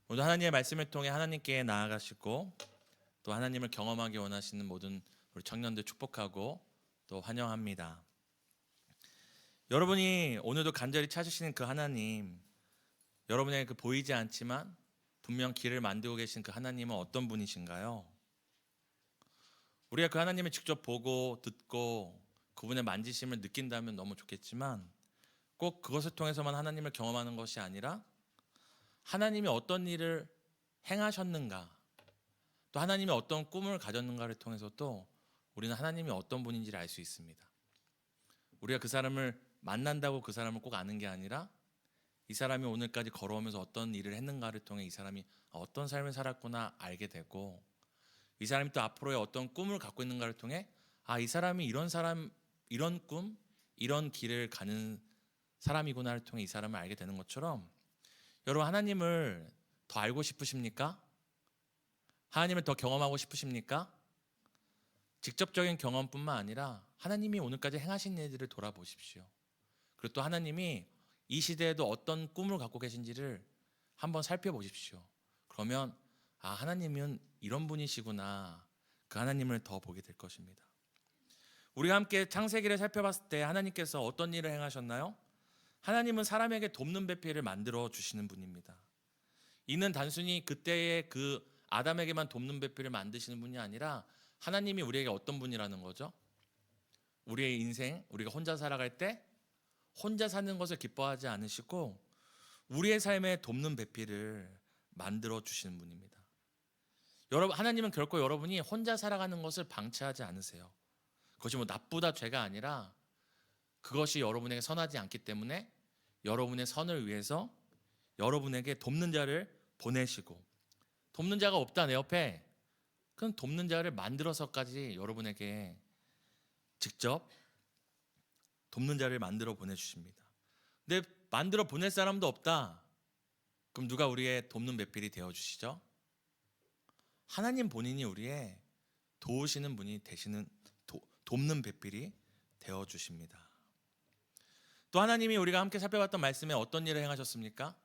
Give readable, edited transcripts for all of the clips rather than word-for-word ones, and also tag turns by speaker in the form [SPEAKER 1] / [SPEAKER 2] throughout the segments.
[SPEAKER 1] 오늘 하나님의 말씀을 통해 하나님께 나아가시고 또 하나님을 경험하기 원하시는 모든 우리 청년들 축복하고 또 환영합니다. 여러분이 오늘도 간절히 찾으시는 그 하나님, 여러분에게 그 보이지 않지만 분명 길을 만들고 계신 그 하나님은 어떤 분이신가요? 우리가 그 하나님을 직접 보고 듣고 그분의 만지심을 느낀다면 너무 좋겠지만 꼭 그것을 통해서만 하나님을 경험하는 것이 아니라 하나님이 어떤 일을 행하셨는가, 또 하나님이 어떤 꿈을 가졌는가를 통해서도 우리는 하나님이 어떤 분인지를 알 수 있습니다. 우리가 그 사람을 만난다고 그 사람을 꼭 아는 게 아니라 이 사람이 오늘까지 걸어오면서 어떤 일을 했는가를 통해 이 사람이 어떤 삶을 살았구나 알게 되고, 이 사람이 또 앞으로의 어떤 꿈을 갖고 있는가를 통해 이 사람이 이런 사람, 이런 꿈, 이런 길을 가는 사람이구나를 통해 이 사람을 알게 되는 것처럼, 여러분 하나님을 더 알고 싶으십니까? 하나님을 더 경험하고 싶으십니까? 직접적인 경험뿐만 아니라 하나님이 오늘까지 행하신 일들을 돌아보십시오. 그리고 또 하나님이 이 시대에도 어떤 꿈을 갖고 계신지를 한번 살펴보십시오. 그러면 하나님은 이런 분이시구나, 그 하나님을 더 보게 될 것입니다. 우리가 함께 창세기를 살펴봤을 때 하나님께서 어떤 일을 행하셨나요? 하나님은 사람에게 돕는 배필을 만들어 주시는 분입니다. 이는 단순히 그때의 그 아담에게만 돕는 배필을 만드시는 분이 아니라 하나님이 우리에게 어떤 분이라는 거죠? 우리의 인생, 우리가 혼자 살아갈 때 혼자 사는 것을 기뻐하지 않으시고 우리의 삶에 돕는 배필을 만들어 주시는 분입니다. 여러분, 하나님은 결코 여러분이 혼자 살아가는 것을 방치하지 않으세요. 그것이 나쁘다 죄가 아니라 그것이 여러분에게 선하지 않기 때문에 여러분의 선을 위해서 여러분에게 돕는 자를 보내시고, 돕는 자가 없다 내 옆에, 그럼 돕는 자를 만들어서까지 여러분에게 직접 돕는 자를 만들어 보내주십니다. 근데 만들어 보낼 사람도 없다, 그럼 누가 우리의 돕는 배필이 되어주시죠? 하나님 본인이 우리의 도우시는 분이 되시는 돕는 배필이 되어주십니다. 또 하나님이 우리가 함께 살펴봤던 말씀에 어떤 일을 행하셨습니까?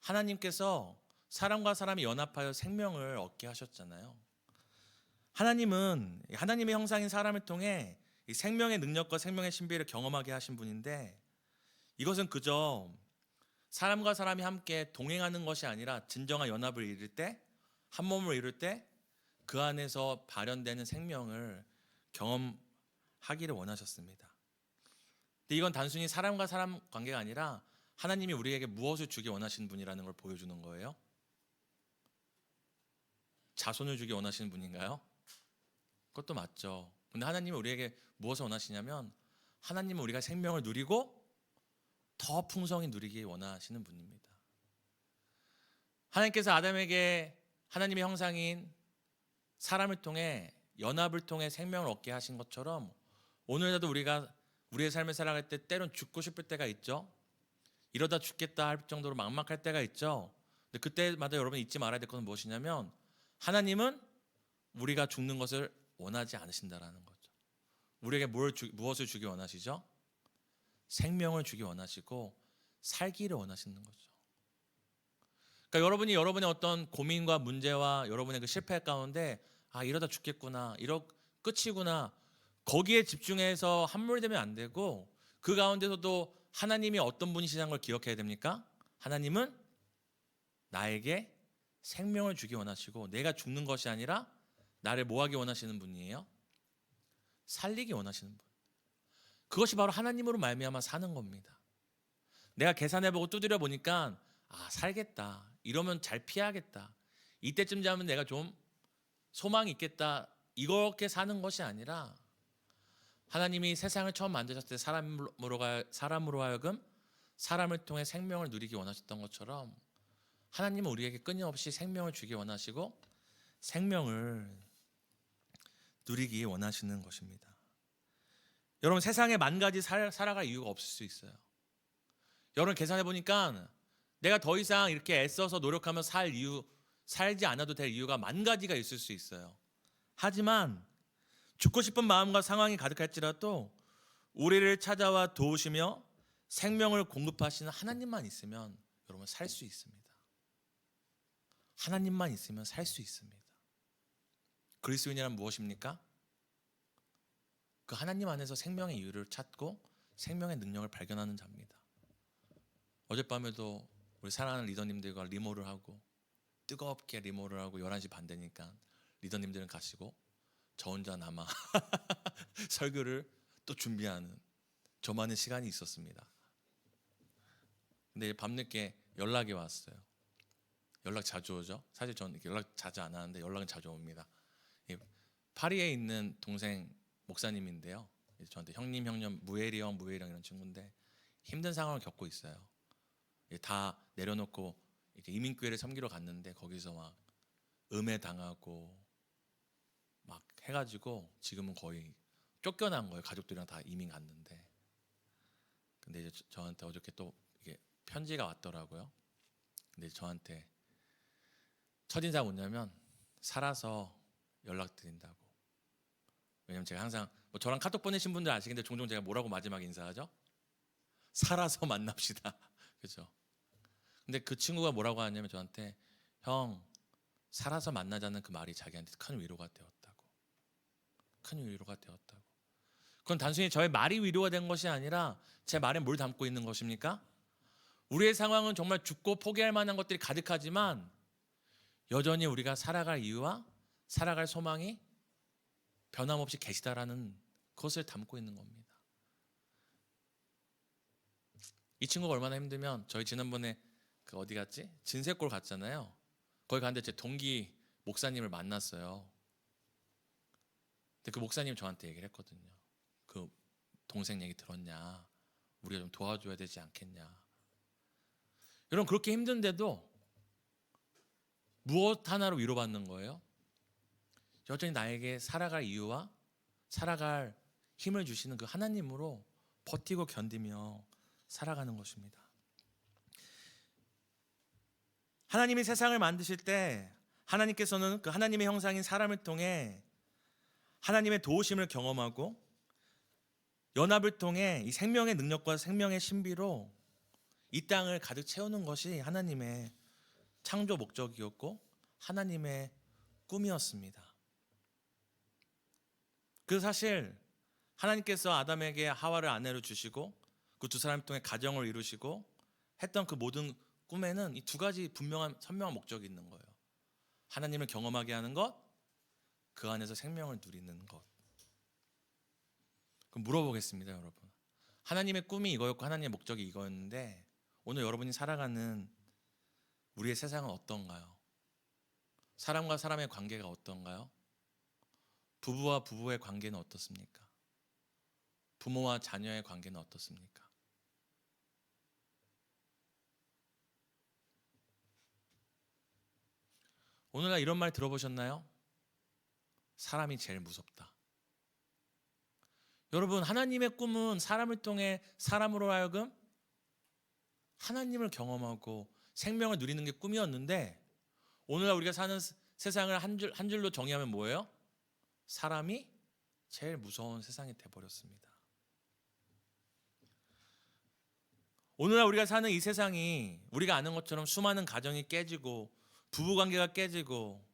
[SPEAKER 1] 하나님께서 사람과 사람이 연합하여 생명을 얻게 하셨잖아요. 하나님은 하나님의 형상인 사람을 통해 이 생명의 능력과 생명의 신비를 경험하게 하신 분인데, 이것은 그저 사람과 사람이 함께 동행하는 것이 아니라 진정한 연합을 이룰 때, 한 몸을 이룰 때 그 안에서 발현되는 생명을 경험하기를 원하셨습니다. 근데 이건 단순히 사람과 사람 관계가 아니라 하나님이 우리에게 무엇을 주기 원하시는 분이라는 걸 보여주는 거예요. 자손을 주기 원하시는 분인가요? 그것도 맞죠. 근데 하나님은 우리에게 무엇을 원하시냐면, 하나님은 우리가 생명을 누리고 더 풍성히 누리기 원하시는 분입니다. 하나님께서 아담에게 하나님의 형상인 사람을 통해 연합을 통해 생명을 얻게 하신 것처럼 오늘날도 우리가 우리의 삶을 살아갈 때 때론 죽고 싶을 때가 있죠. 이러다 죽겠다 할 정도로 막막할 때가 있죠. 근데 그때마다 여러분 잊지 말아야 될 것은 무엇이냐면, 하나님은 우리가 죽는 것을 원하지 않으신다라는 거죠. 우리에게 무엇을 주기 원하시죠? 생명을 주기 원하시고 살기를 원하시는 거죠. 그러니까 여러분이 여러분의 어떤 고민과 문제와 여러분의 그 실패 가운데 이러다 죽겠구나, 끝이구나, 거기에 집중해서 함몰되면 안 되고, 그 가운데서도 하나님이 어떤 분이시라는 걸 기억해야 됩니까? 하나님은 나에게 생명을 주기 원하시고 내가 죽는 것이 아니라 나를 뭐하기 원하시는 분이에요? 살리기 원하시는 분. 그것이 바로 하나님으로 말미암아 사는 겁니다. 내가 계산해보고 두드려 보니까 살겠다, 이러면 잘 피하겠다, 이때쯤 되면 내가 좀 소망이 있겠다, 이렇게 사는 것이 아니라 하나님이 세상을 처음 만드셨을 때 사람으로 하여금 사람을 통해 생명을 누리기 원하셨던 것처럼 하나님은 우리에게 끊임없이 생명을 주기 원하시고 생명을 누리기 원하시는 것입니다. 여러분, 세상에 만 가지 살아갈 이유가 없을 수 있어요. 여러분 계산해 보니까 내가 더 이상 이렇게 애써서 노력하며 살지 않아도 될 이유가 만 가지가 있을 수 있어요. 하지만 죽고 싶은 마음과 상황이 가득할지라도 우리를 찾아와 도우시며 생명을 공급하시는 하나님만 있으면 여러분 살 수 있습니다. 하나님만 있으면 살 수 있습니다. 그리스도인이란 무엇입니까? 그 하나님 안에서 생명의 이유를 찾고 생명의 능력을 발견하는 자입니다. 어젯밤에도 우리 사랑하는 리더님들과 리모를 하고 뜨겁게 리모를 하고 11시 반 되니까 리더님들은 가시고 저 혼자 남아 설교를 또 준비하는 저만의 시간이 있었습니다. 근데 밤늦게 연락이 왔어요. 연락 자주 오죠. 사실 저는 연락 자주 안 하는데 연락은 자주 옵니다. 파리에 있는 동생 목사님인데요. 저한테 형님 무예리 형 이런 친구인데 힘든 상황을 겪고 있어요. 다 내려놓고 이렇게 이민교회를 섬기러 갔는데 거기서 막 음해당하고 막 해가지고 지금은 거의 쫓겨난 거예요. 가족들이랑 다 이민 갔는데. 근데 이제 저한테 어저께 또 이게 편지가 왔더라고요. 근데 저한테 첫인사가 뭐냐면 살아서 연락드린다고. 왜냐면 제가 항상 저랑 카톡 보내신 분들 아시겠는데 종종 제가 뭐라고 마지막에 인사하죠? 살아서 만납시다. 그렇죠? 근데 그 친구가 뭐라고 하냐면 저한테 형 살아서 만나자는 그 말이 자기한테 큰 위로가 되었다고. 큰 위로가 되었다고. 그건 단순히 저의 말이 위로가 된 것이 아니라 제 말에 뭘 담고 있는 것입니까? 우리의 상황은 정말 죽고 포기할 만한 것들이 가득하지만 여전히 우리가 살아갈 이유와 살아갈 소망이 변함없이 계시다라는 그것을 담고 있는 겁니다. 이 친구가 얼마나 힘들면 저희 지난번에 그 어디 갔지? 진세골 갔잖아요. 거기 갔는데 제 동기 목사님을 만났어요. 근데 그 목사님 저한테 얘기를 했거든요. 그 동생 얘기 들었냐? 우리가 좀 도와줘야 되지 않겠냐? 여러분 그렇게 힘든데도 무엇 하나로 위로받는 거예요? 여전히 나에게 살아갈 이유와 살아갈 힘을 주시는 그 하나님으로 버티고 견디며 살아가는 것입니다. 하나님이 세상을 만드실 때 하나님께서는 그 하나님의 형상인 사람을 통해 하나님의 도우심을 경험하고 연합을 통해 이 생명의 능력과 생명의 신비로 이 땅을 가득 채우는 것이 하나님의 창조 목적이었고 하나님의 꿈이었습니다. 그 사실 하나님께서 아담에게 하와를 아내로 주시고 그 두 사람을 통해 가정을 이루시고 했던 그 모든 꿈에는 이 두 가지 분명한 선명한 목적이 있는 거예요. 하나님을 경험하게 하는 것, 그 안에서 생명을 누리는 것. 그럼 물어보겠습니다, 여러분. 하나님의 꿈이 이거였고 하나님의 목적이 이거였는데 오늘 여러분이 살아가는 우리의 세상은 어떤가요? 사람과 사람의 관계가 어떤가요? 부부와 부부의 관계는 어떻습니까? 부모와 자녀의 관계는 어떻습니까? 오늘날 이런 말 들어보셨나요? 사람이 제일 무섭다. 여러분, 하나님의 꿈은 사람을 통해 사람으로 하여금 하나님을 경험하고 생명을 누리는 게 꿈이었는데 오늘날 우리가 사는 세상을 한 줄로 정의하면 뭐예요? 사람이 제일 무서운 세상이 돼버렸습니다. 오늘날 우리가 사는 이 세상이 우리가 아는 것처럼 수많은 가정이 깨지고 부부관계가 깨지고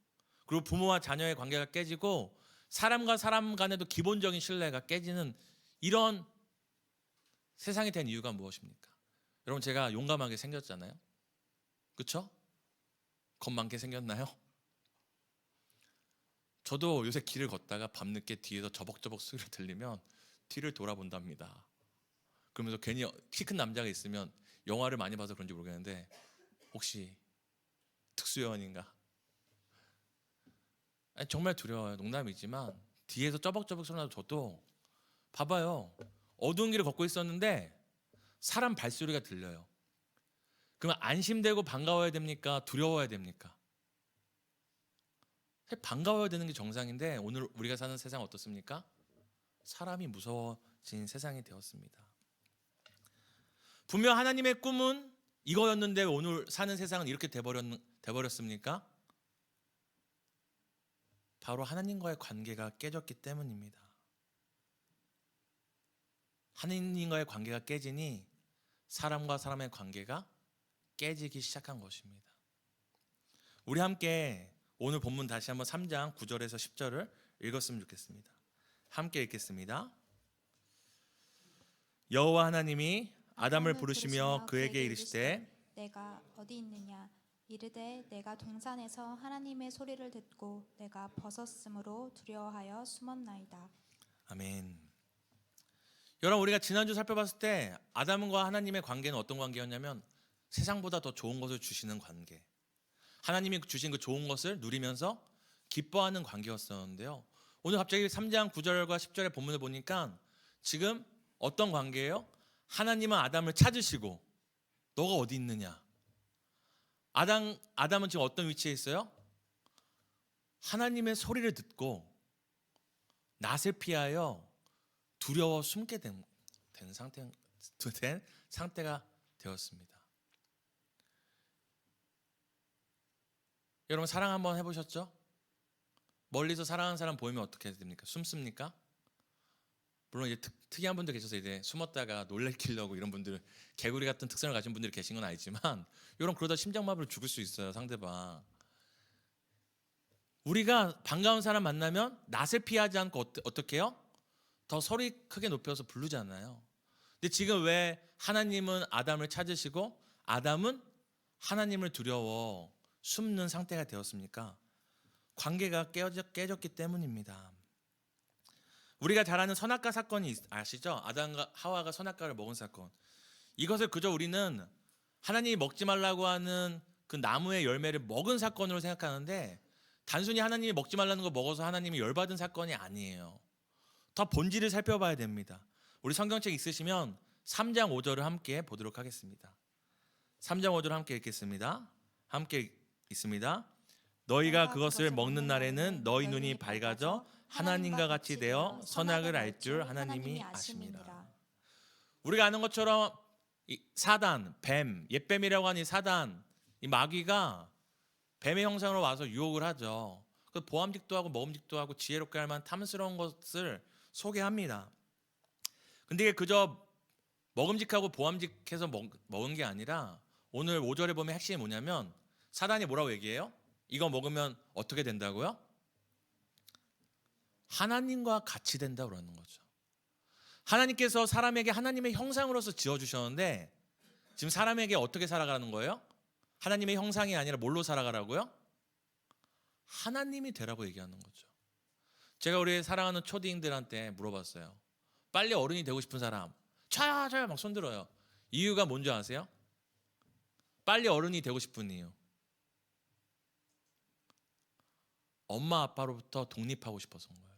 [SPEAKER 1] 그리고 부모와 자녀의 관계가 깨지고 사람과 사람 간에도 기본적인 신뢰가 깨지는 이런 세상이 된 이유가 무엇입니까? 여러분 제가 용감하게 생겼잖아요. 그렇죠? 겁 많게 생겼나요? 저도 요새 길을 걷다가 밤늦게 뒤에서 저벅저벅 소리가 들리면 뒤를 돌아본답니다. 그러면서 괜히 키 큰 남자가 있으면 영화를 많이 봐서 그런지 모르겠는데 혹시 특수요원인가? 아니, 정말 두려워요. 농담이지만 뒤에서 쩌벅쩌벅 소리 나도 저도 봐봐요. 어두운 길을 걷고 있었는데 사람 발소리가 들려요. 그러면 안심되고 반가워야 됩니까? 두려워야 됩니까? 반가워야 되는 게 정상인데 오늘 우리가 사는 세상 어떻습니까? 사람이 무서워진 세상이 되었습니다. 분명 하나님의 꿈은 이거였는데 오늘 사는 세상은 이렇게 돼버렸습니까? 바로 하나님과의 관계가 깨졌기 때문입니다. 하나님과의 관계가 깨지니 사람과 사람의 관계가 깨지기 시작한 것입니다. 우리 함께 오늘 본문 다시 한번 3장 9절에서 10절을 읽었으면 좋겠습니다. 함께 읽겠습니다. 여호와 하나님이 아담을 부르시며 그에게 이르시되
[SPEAKER 2] 내가 어디 있느냐 이르되 내가 동산에서 하나님의 소리를 듣고 내가 벗었으므로 두려워하여 숨었나이다.
[SPEAKER 1] 아멘. 여러분, 우리가 지난주 살펴봤을 때 아담과 하나님의 관계는 어떤 관계였냐면 세상보다 더 좋은 것을 주시는 관계, 하나님이 주신 그 좋은 것을 누리면서 기뻐하는 관계였었는데요, 오늘 갑자기 3장 9절과 10절의 본문을 보니까 지금 어떤 관계예요? 하나님은 아담을 찾으시고 너가 어디 있느냐. 아담은 지금 어떤 위치에 있어요? 하나님의 소리를 듣고 낯을 피하여 두려워 숨게 된 상태가 되었습니다. 여러분, 사랑 한번 해보셨죠? 멀리서 사랑하는 사람 보이면 어떻게 됩니까? 숨습니까? 물론 이제 특이한 분들 계셔서 이제 숨었다가 놀래키려고 이런 분들, 개구리 같은 특성을 가진 분들이 계신 건 아니지만 이런 그러다 심장마비로 죽을 수 있어요, 상대방. 우리가 반가운 사람 만나면 낯을 피하지 않고 어떻게 해요? 더 소리 크게 높여서 부르잖아요. 근데 지금 왜 하나님은 아담을 찾으시고 아담은 하나님을 두려워 숨는 상태가 되었습니까? 관계가 깨졌기 때문입니다. 우리가 잘 아는 선악과 사건이 아시죠? 아담과 하와가 선악과를 먹은 사건. 이것을 그저 우리는 하나님이 먹지 말라고 하는 그 나무의 열매를 먹은 사건으로 생각하는데, 단순히 하나님이 먹지 말라는 거 먹어서 하나님이 열받은 사건이 아니에요. 더 본질을 살펴봐야 됩니다. 우리 성경책 있으시면 3장 5절을 함께 보도록 하겠습니다. 3장 5절 함께 읽겠습니다. 함께 있습니다. 너희가 그것을 먹는 날에는 너희 눈이 밝아져 하나님과 같이 되어 선악을 알 줄 하나님이 아심이라. 우리가 아는 것처럼 이 사단, 뱀, 옛뱀이라고 하는 이 사단, 이 마귀가 뱀의 형상으로 와서 유혹을 하죠. 그 보암직도 하고 먹음직도 하고 지혜롭게 할 만한 탐스러운 것을 소개합니다. 근데 이게 그저 먹음직하고 보암직해서 먹은 게 아니라 오늘 5절에 보면 핵심이 뭐냐면 사단이 뭐라고 얘기해요? 이거 먹으면 어떻게 된다고요? 하나님과 같이 된다고 그러는 거죠. 하나님께서 사람에게 하나님의 형상으로서 지어주셨는데 지금 사람에게 어떻게 살아가는 거예요? 하나님의 형상이 아니라 뭘로 살아가라고요? 하나님이 되라고 얘기하는 거죠. 제가 우리 사랑하는 초딩들한테 물어봤어요. 빨리 어른이 되고 싶은 사람 저요 막 손들어요. 이유가 뭔지 아세요? 빨리 어른이 되고 싶은 이유. 엄마 아빠로부터 독립하고 싶어서인 거예요.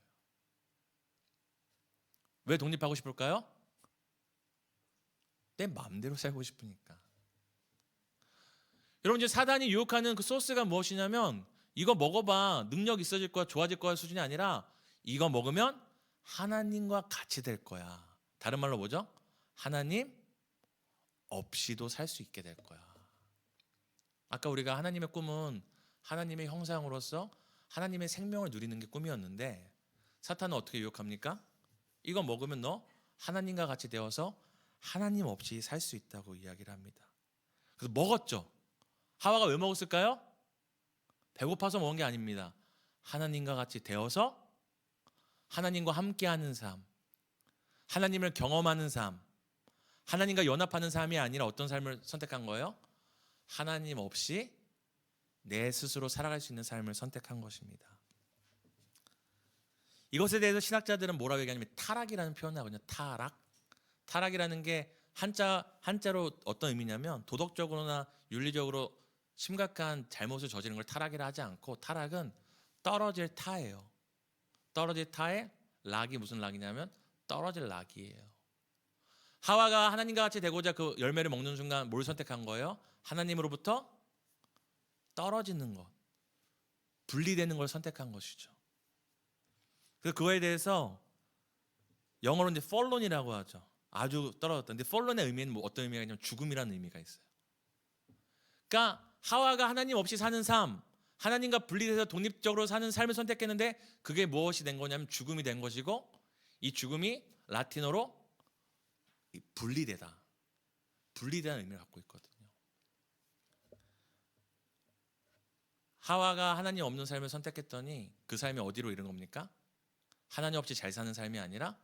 [SPEAKER 1] 왜 독립하고 싶을까요? 내 마음대로 살고 싶으니까. 여러분, 이제 사단이 유혹하는 그 소스가 무엇이냐면 이거 먹어봐 능력 있어질 거야 좋아질 거야 수준이 아니라 이거 먹으면 하나님과 같이 될 거야. 다른 말로 뭐죠? 하나님 없이도 살 수 있게 될 거야. 아까 우리가 하나님의 꿈은 하나님의 형상으로서 하나님의 생명을 누리는 게 꿈이었는데 사탄은 어떻게 유혹합니까? 이거 먹으면 너 하나님과 같이 되어서 하나님 없이 살 수 있다고 이야기를 합니다. 그래서 먹었죠. 하와가 왜 먹었을까요? 배고파서 먹은 게 아닙니다. 하나님과 같이 되어서 하나님과 함께하는 삶, 하나님을 경험하는 삶, 하나님과 연합하는 삶이 아니라 어떤 삶을 선택한 거예요? 하나님 없이 내 스스로 살아갈 수 있는 삶을 선택한 것입니다. 이것에 대해서 신학자들은 뭐라고 얘기하냐면 타락이라는 표현을 하거든요. 타락이라는 게 한자로 어떤 의미냐면 도덕적으로나 윤리적으로 심각한 잘못을 저지른 걸 타락이라 하지 않고 타락은 떨어질 타예요. 떨어질 타에 락이 무슨 락이냐면 떨어질 락이에요. 하와가 하나님과 같이 되고자 그 열매를 먹는 순간 뭘 선택한 거예요? 하나님으로부터 떨어지는 것, 분리되는 걸 선택한 것이죠. 그래서 그거에 대해서 영어로 이제 fallen이라고 하죠. 아주 떨어졌다. 근데 fallen의 의미는 뭐 어떤 의미가 있냐면 죽음이라는 의미가 있어요. 그러니까 하와가 하나님 없이 사는 삶, 하나님과 분리돼서 독립적으로 사는 삶을 선택했는데 그게 무엇이 된 거냐면 죽음이 된 것이고, 이 죽음이 라틴어로 분리되다는 의미를 갖고 있거든요. 하와가 하나님 없는 삶을 선택했더니 그 삶이 어디로 이른 겁니까? 하나님 없이 잘 사는 삶이 아니라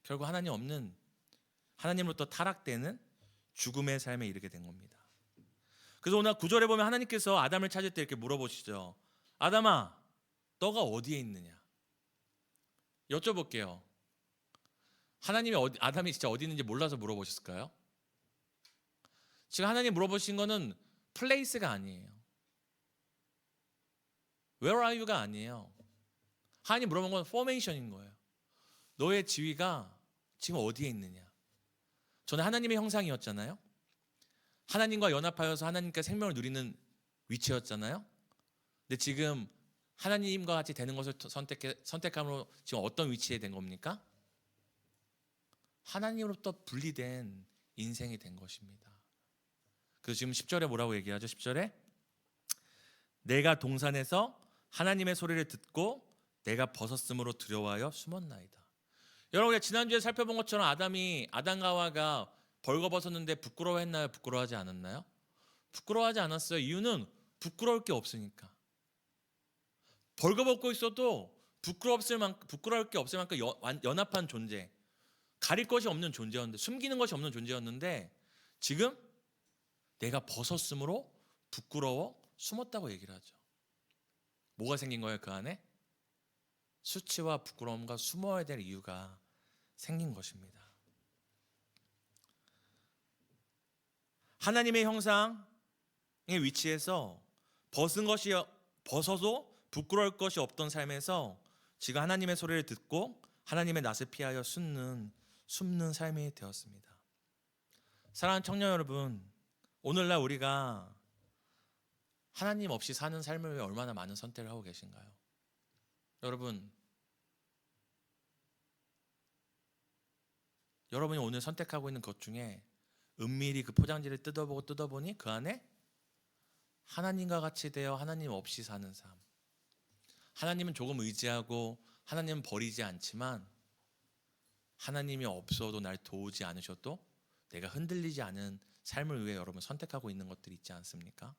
[SPEAKER 1] 결국 하나님 없는, 하나님으로부터 타락되는 죽음의 삶에 이르게 된 겁니다. 그래서 오늘 9절에 보면 하나님께서 아담을 찾을 때 이렇게 물어보시죠. 아담아, 너가 어디에 있느냐? 여쭤볼게요. 하나님이 아담이 진짜 어디 있는지 몰라서 물어보셨을까요? 지금 하나님 물어보신 거는 플레이스가 아니에요. Where are you가 아니에요. 하나님 물어본 건 포메이션인 거예요. 너의 지위가 지금 어디에 있느냐? 저는 하나님의 형상이었잖아요. 하나님과 연합하여서 하나님과 생명을 누리는 위치였잖아요. 근데 지금 하나님과 같이 되는 것을 선택함으로 지금 어떤 위치에 된 겁니까? 하나님으로부터 분리된 인생이 된 것입니다. 그래서 지금 10절에 뭐라고 얘기하죠? 10절에 내가 동산에서 하나님의 소리를 듣고 내가 벗었으므로 두려워하여 숨었나이다. 여러분, 지난주에 살펴본 것처럼 아담과 하와가 벌거벗었는데 부끄러워했나요? 부끄러워하지 않았나요? 부끄러워하지 않았어요. 이유는 부끄러울 게 없으니까. 벌거벗고 있어도 부끄러울 게 없을 만큼 연합한 존재, 가릴 것이 없는 존재였는데, 숨기는 것이 없는 존재였는데 지금 내가 벗었으므로 부끄러워 숨었다고 얘기를 하죠. 뭐가 생긴 거예요? 그 안에 수치와 부끄러움과 숨어야 될 이유가 생긴 것입니다. 하나님의 형상의 위치에서 벗어도 부끄러울 것이 없던 삶에서 지금 하나님의 소리를 듣고 하나님의 낯을 피하여 숨는 삶이 되었습니다. 사랑하는 청년 여러분, 오늘날 우리가 하나님 없이 사는 삶을 위해 얼마나 많은 선택을 하고 계신가요? 여러분이 오늘 선택하고 있는 것 중에 은밀히 그 포장지를 뜯어보니 그 안에 하나님과 같이 되어 하나님 없이 사는 삶, 하나님은 조금 의지하고 하나님은 버리지 않지만 하나님이 없어도 날 도우지 않으셔도 내가 흔들리지 않은 삶을 위해 여러분 선택하고 있는 것들이 있지 않습니까?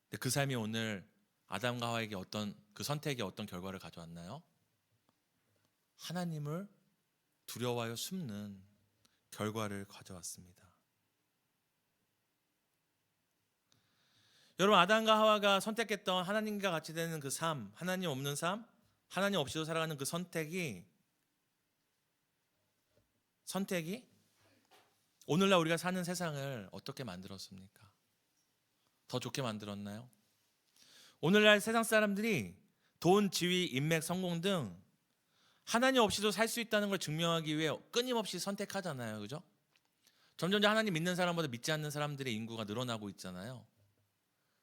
[SPEAKER 1] 근데 그 삶이 오늘 아담과 하와에게 그 선택이 어떤 결과를 가져왔나요? 하나님을 두려워하여 숨는 결과를 가져왔습니다. 여러분, 아담과 하와가 선택했던 하나님과 같이 되는 그 삶, 하나님 없는 삶, 하나님 없이도 살아가는 그 선택이 오늘날 우리가 사는 세상을 어떻게 만들었습니까? 더 좋게 만들었나요? 오늘날 세상 사람들이 돈, 지위, 인맥, 성공 등 하나님 없이도 살 수 있다는 걸 증명하기 위해 끊임없이 선택하잖아요. 그죠? 점점 하나님 믿는 사람보다 믿지 않는 사람들의 인구가 늘어나고 있잖아요.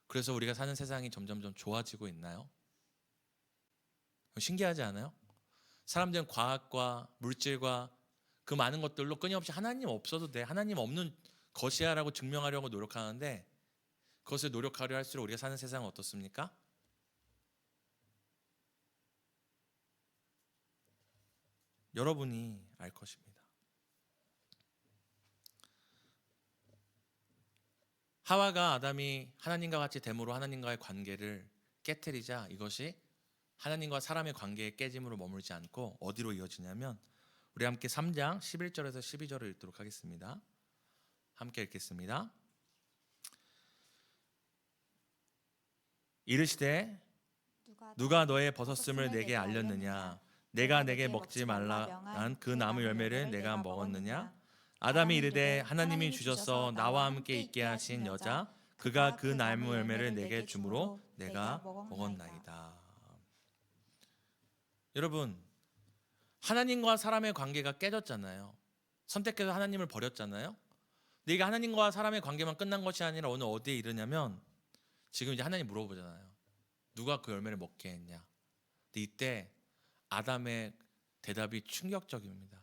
[SPEAKER 1] 그래서 우리가 사는 세상이 점점 좋아지고 있나요? 신기하지 않아요? 사람들은 과학과 물질과 그 많은 것들로 끊임없이 하나님 없어도 돼, 하나님 없는 것이야 라고 증명하려고 노력하는데, 그것을 노력하려 할수록 우리가 사는 세상은 어떻습니까? 여러분이 알 것입니다. 하와가 아담이 하나님과 같이 됨으로 하나님과의 관계를 깨트리자 이것이 하나님과 사람의 관계의 깨짐으로 머물지 않고 어디로 이어지냐면, 우리 함께 3장 11절에서 12절을 읽도록 하겠습니다. 함께 읽겠습니다. 이르시되 누가 너의 벗었음을 내게 알렸느냐? 내가 내게 먹지 말라 한 그 나무 열매를 내가 먹었느냐? 아담이 이르되 하나님이 주셔서 나와 함께 있게 하신 여자 그가 그 나무 열매를 내게 주므로 내가 먹었나이다. 여러분, 하나님과 사람의 관계가 깨졌잖아요. 선택해서 하나님을 버렸잖아요. 근데 이게 하나님과 사람의 관계만 끝난 것이 아니라 오늘 어디에 이르냐면, 지금 이제 하나님 물어보잖아요. 누가 그 열매를 먹게 했냐? 근데 이때 아담의 대답이 충격적입니다.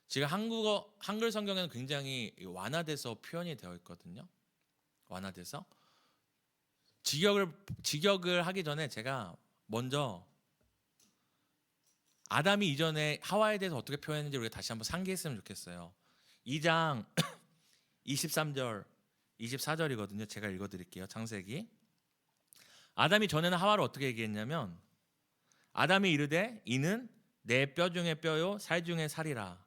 [SPEAKER 1] 지금 한글 성경에는 굉장히 완화돼서 표현이 되어 있거든요. 완화돼서 직역을 하기 전에 제가 먼저 아담이 이전에 하와에 대해서 어떻게 표현했는지 우리가 다시 한번 상기했으면 좋겠어요. 2장 23절 24절이거든요. 제가 읽어드릴게요. 창세기. 아담이 전에는 하와를 어떻게 얘기했냐면 아담이 이르되 이는 내 뼈 중에 뼈요 살 중에 살이라.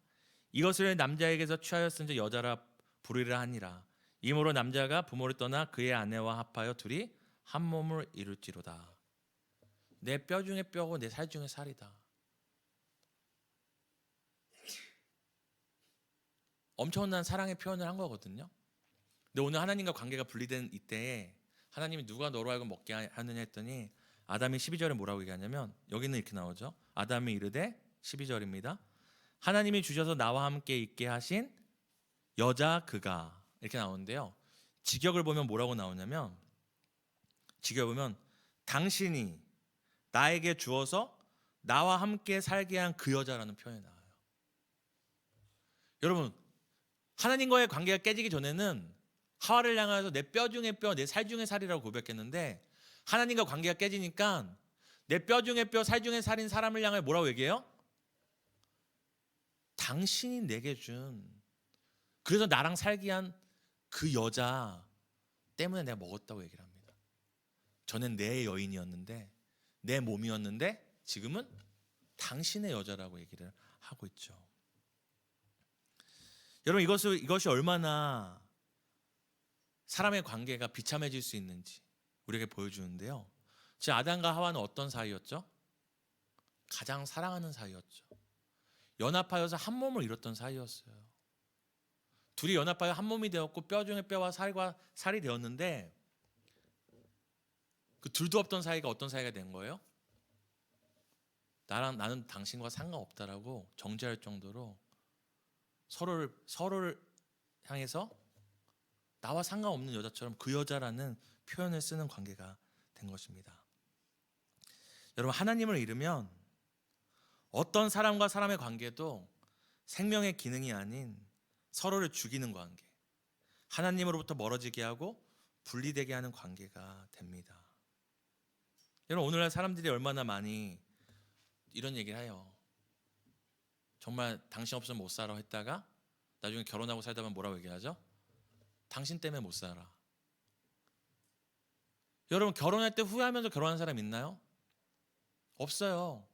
[SPEAKER 1] 이것을 남자에게서 취하였은즉 여자라 부르리라 하니라. 이므로 남자가 부모를 떠나 그의 아내와 합하여 둘이 한 몸을 이룰지로다. 내 뼈 중에 뼈고 내 살 중에 살이다. 엄청난 사랑의 표현을 한 거거든요. 근데 오늘 하나님과 관계가 분리된 이때에 하나님이 누가 너로 하여금 먹게 하느냐 했더니 아담이 12절에 뭐라고 얘기하냐면 여기는 이렇게 나오죠. 아담이 이르되 12절입니다. 하나님이 주셔서 나와 함께 있게 하신 여자 그가 이렇게 나오는데요. 직역을 보면 뭐라고 나오냐면 직역을 보면 당신이 나에게 주어서 나와 함께 살게 한 그 여자라는 표현이 나와요. 여러분 하나님과의 관계가 깨지기 전에는 하와를 향해서 내 뼈 중에 뼈, 내 살 중에 살이라고 고백했는데 하나님과 관계가 깨지니까 내 뼈 중에 뼈, 살 중에 살인 사람을 향해 뭐라고 얘기해요? 당신이 내게 준 그래서 나랑 살게 한 그 여자 때문에 내가 먹었다고 얘기를 합니다. 전엔 내 여인이었는데 내 몸이었는데 지금은 당신의 여자라고 얘기를 하고 있죠. 여러분 이것이 얼마나 사람의 관계가 비참해질 수 있는지 우리에게 보여주는데요. 즉 아담과 하와는 어떤 사이였죠? 가장 사랑하는 사이였죠. 연합하여서 한 몸을 이뤘던 사이였어요. 둘이 연합하여 한 몸이 되었고 뼈 중에 뼈와 살과 살이 되었는데 그 둘도 없던 사이가 어떤 사이가 된 거예요? 나는 당신과 상관없다라고 정죄할 정도로 서로를 향해서 나와 상관없는 여자처럼 그 여자라는 표현을 쓰는 관계가 된 것입니다. 여러분 하나님을 잃으면 어떤 사람과 사람의 관계도 생명의 기능이 아닌 서로를 죽이는 관계, 하나님으로부터 멀어지게 하고 분리되게 하는 관계가 됩니다. 여러분 오늘날 사람들이 얼마나 많이 이런 얘기를 해요. 정말 당신 없으면 못 살아 했다가 나중에 결혼하고 살다 보면 뭐라고 얘기하죠? 당신 때문에 못 살아. 여러분 결혼할 때 후회하면서 결혼한 사람 있나요? 없어요.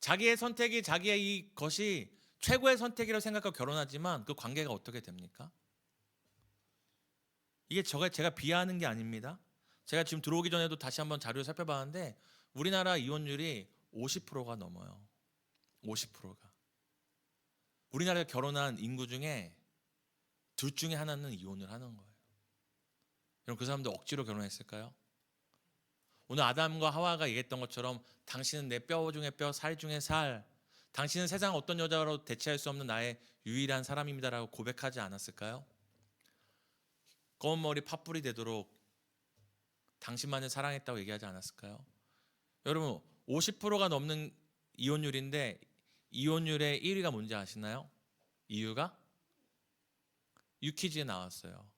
[SPEAKER 1] 자기의 선택이 자기의 이것이 최고의 선택이라고 생각하고 결혼하지만 그 관계가 어떻게 됩니까? 이게 제가 비하하는 게 아닙니다. 제가 지금 들어오기 전에도 다시 한번 자료를 살펴봤는데 우리나라 이혼율이 50%가 넘어요. 50%가. 우리나라에 결혼한 인구 중에 둘 중에 하나는 이혼을 하는 거예요. 여러분 그 사람들 억지로 결혼했을까요? 오늘 아담과 하와가 얘기했던 것처럼 당신은 내 뼈 중에 뼈, 살 중에 살, 당신은 세상 어떤 여자로 대체할 수 없는 나의 유일한 사람입니다라고 고백하지 않았을까요? 검은 머리 팥불이 되도록 당신만을 사랑했다고 얘기하지 않았을까요? 여러분 50%가 넘는 이혼율인데 이혼율의 1위가 뭔지 아시나요? 이유가 유퀴즈에 나왔어요.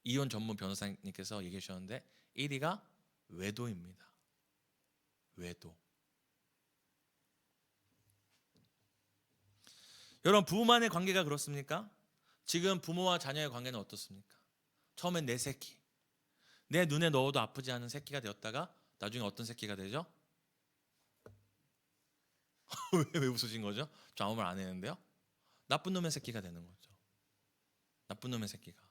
[SPEAKER 1] 이혼 전문 변호사님께서 얘기해 주셨는데 1위가 외도입니다. 외도. 여러분 부부만의 관계가 그렇습니까? 지금 부모와 자녀의 관계는 어떻습니까? 처음엔 내 새끼, 내 눈에 넣어도 아프지 않은 새끼가 되었다가 나중에 어떤 새끼가 되죠? 왜 웃으신 거죠? 저 아무 말 안 했는데요. 나쁜 놈의 새끼가 되는 거죠. 나쁜 놈의 새끼가.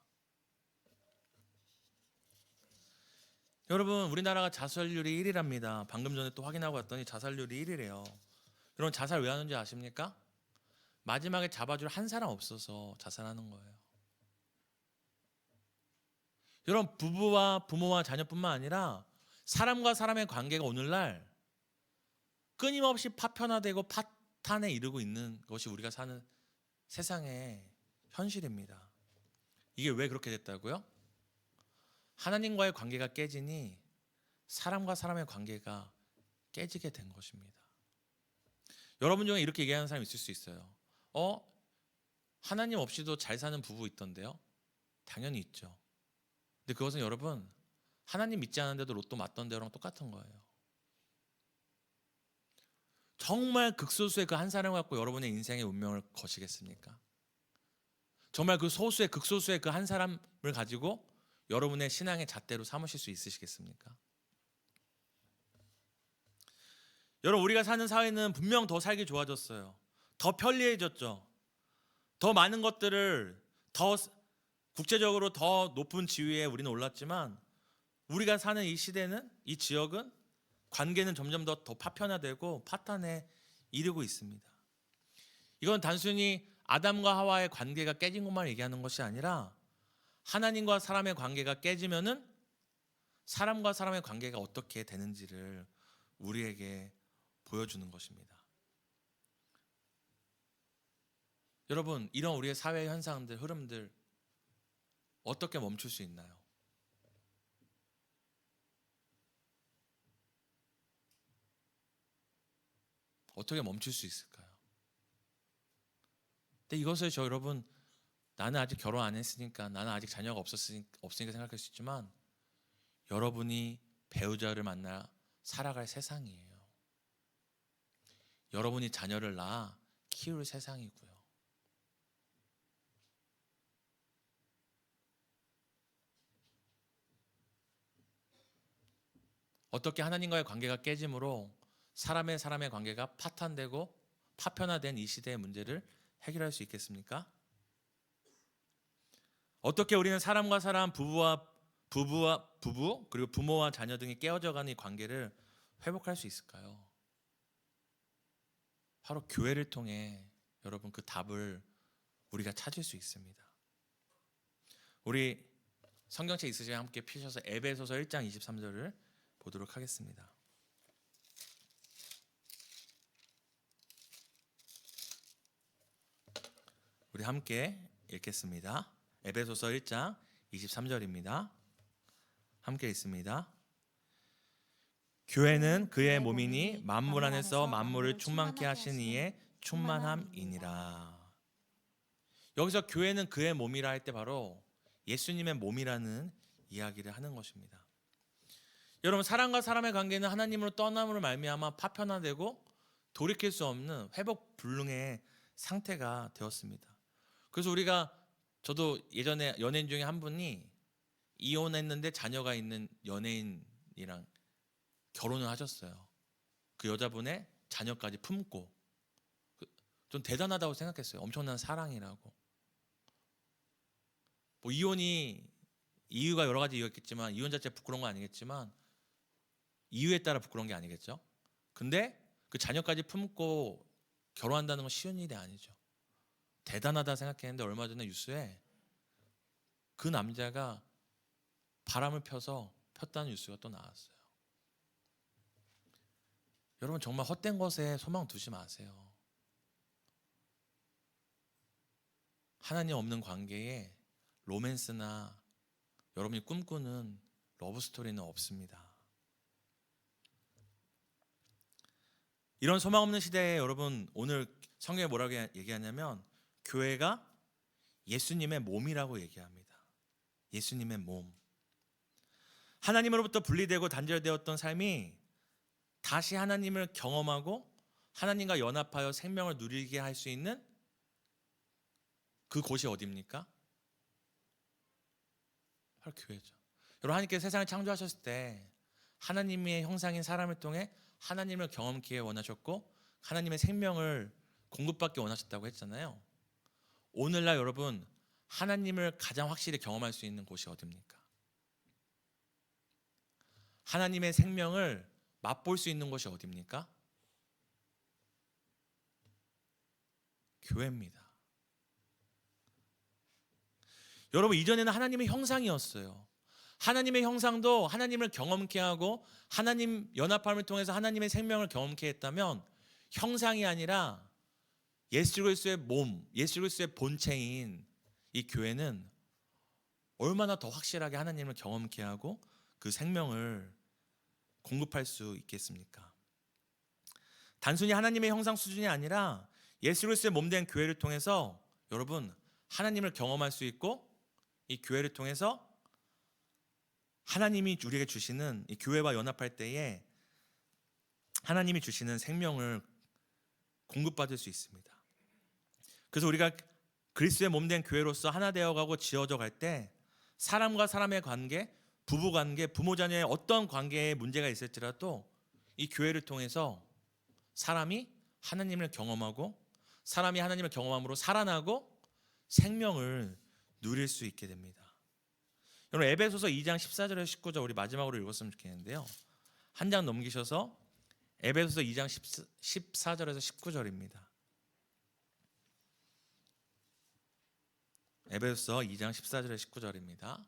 [SPEAKER 1] 여러분 우리나라가 자살률이 1위랍니다. 방금 전에 또 확인하고 왔더니 자살률이 1위래요. 여러분 자살 왜 하는지 아십니까? 마지막에 잡아줄 한 사람 없어서 자살하는 거예요. 여러분 부부와 부모와 자녀뿐만 아니라 사람과 사람의 관계가 오늘날 끊임없이 파편화되고 파탄에 이르고 있는 것이 우리가 사는 세상의 현실입니다. 이게 왜 그렇게 됐다고요? 하나님과의 관계가 깨지니 사람과 사람의 관계가 깨지게 된 것입니다. 여러분 중에 이렇게 얘기하는 사람이 있을 수 있어요. 하나님 없이도 잘 사는 부부 있던데요? 당연히 있죠. 근데 그것은 여러분 하나님 믿지 않는데도 로또 맞던 데랑 똑같은 거예요. 정말 극소수의 그 한 사람을 갖고 여러분의 인생의 운명을 거시겠습니까? 정말 그 소수의 극소수의 그 한 사람을 가지고 여러분의 신앙의 잣대로 삼으실 수 있으시겠습니까? 여러분, 우리가 사는 사회는 분명 더 살기 좋아졌어요. 더 편리해졌죠. 더 많은 것들을 더 국제적으로 더 높은 지위에 우리는 올랐지만, 우리가 사는 이 시대는, 이 지역은 관계는 점점 더 파편화되고 파탄에 이르고 있습니다. 이건 단순히 아담과 하와의 관계가 깨진 것만 얘기하는 것이 아니라, 하나님과 사람의 관계가 깨지면은 사람과 사람의 관계가 어떻게 되는지를 우리에게 보여주는 것입니다. 여러분, 이런 우리의 사회 현상들, 흐름들 어떻게 멈출 수 있나요? 어떻게 멈출 수 있을까요? 근데 이것을 여러분, 나는 아직 결혼 안 했으니까, 나는 아직 자녀가 없으니까 생각할 수 있지만, 여러분이 배우자를 만나 살아갈 세상이에요. 여러분이 자녀를 낳아 키울 세상이고요. 어떻게 하나님과의 관계가 깨짐으로 사람의 관계가 파탄되고 파편화된 이 시대의 문제를 해결할 수 있겠습니까? 어떻게 우리는 사람과 사람, 부부와 부부, 그리고 부모와 자녀 등이 깨어져가는 이 관계를 회복할 수 있을까요? 바로 교회를 통해 여러분, 그 답을 우리가 찾을 수 있습니다. 우리 성경책 있으시면 함께 펴셔서 에베소서 1장 23절을 보도록 하겠습니다. 우리 함께 읽겠습니다. 에베소서 1장 23절입니다. 함께 읽습니다. 교회는 그의 몸이니 만물 안에서 만물을 충만케 하신 이의 충만함이니라. 여기서 교회는 그의 몸이라 할 때 바로 예수님의 몸이라는 이야기를 하는 것입니다. 여러분, 사람과 사람의 관계는 하나님으로 떠남으로 말미암아 파편화되고 돌이킬 수 없는 회복 불능의 상태가 되었습니다. 그래서 저도 예전에 연예인 중에 한 분이 이혼했는데 자녀가 있는 연예인이랑 결혼을 하셨어요. 그 여자분의 자녀까지 품고. 좀 대단하다고 생각했어요. 엄청난 사랑이라고. 뭐 이혼이 이유가 여러 가지 이유였겠지만, 이혼 자체가 부끄러운 건 아니겠지만 이유에 따라 부끄러운 게 아니겠죠. 근데 그 자녀까지 품고 결혼한다는 건 쉬운 일이 아니죠. 대단하다 생각했는데, 얼마 전에 뉴스에 그 남자가 바람을 폈다는 뉴스가 또 나왔어요. 여러분, 정말 헛된 것에 소망 두지 마세요. 하나님 없는 관계에 로맨스나 여러분이 꿈꾸는 러브스토리는 없습니다. 이런 소망 없는 시대에 여러분, 오늘 성경에 뭐라고 얘기하냐면 교회가 예수님의 몸이라고 얘기합니다. 예수님의 몸. 하나님으로부터 분리되고 단절되었던 삶이 다시 하나님을 경험하고 하나님과 연합하여 생명을 누리게 할 수 있는 그 곳이 어디입니까? 바로 교회죠. 여러분, 하나님께서 세상을 창조하셨을 때 하나님의 형상인 사람을 통해 하나님을 경험하기에 원하셨고 하나님의 생명을 공급받기 원하셨다고 했잖아요. 오늘날 여러분, 하나님을 가장 확실히 경험할 수 있는 곳이 어디입니까? 하나님의 생명을 맛볼 수 있는 곳이 어디입니까? 교회입니다. 여러분, 이전에는 하나님의 형상이었어요. 하나님의 형상도 하나님을 경험케 하고 하나님 연합함을 통해서 하나님의 생명을 경험케 했다면, 형상이 아니라 예수 그리스도의 몸, 예수 그리스도의 본체인 이 교회는 얼마나 더 확실하게 하나님을 경험케 하고 그 생명을 공급할 수 있겠습니까? 단순히 하나님의 형상 수준이 아니라 예수 그리스도의 몸된 교회를 통해서 여러분, 하나님을 경험할 수 있고 이 교회를 통해서 하나님이 우리에게 주시는, 이 교회와 연합할 때에 하나님이 주시는 생명을 공급받을 수 있습니다. 그래서 우리가 그리스도의 몸된 교회로서 하나 되어가고 지어져 갈 때 사람과 사람의 관계, 부부 관계, 부모 자녀의 어떤 관계에 문제가 있을지라도 이 교회를 통해서 사람이 하나님을 경험하고 사람이 하나님을 경험함으로 살아나고 생명을 누릴 수 있게 됩니다. 여러분 에베소서 2장 14절에서 19절 우리 마지막으로 읽었으면 좋겠는데요. 한 장 넘기셔서 에베소서 2장 14절에서 19절입니다. 에베소서 2장 14절에서 19절입니다.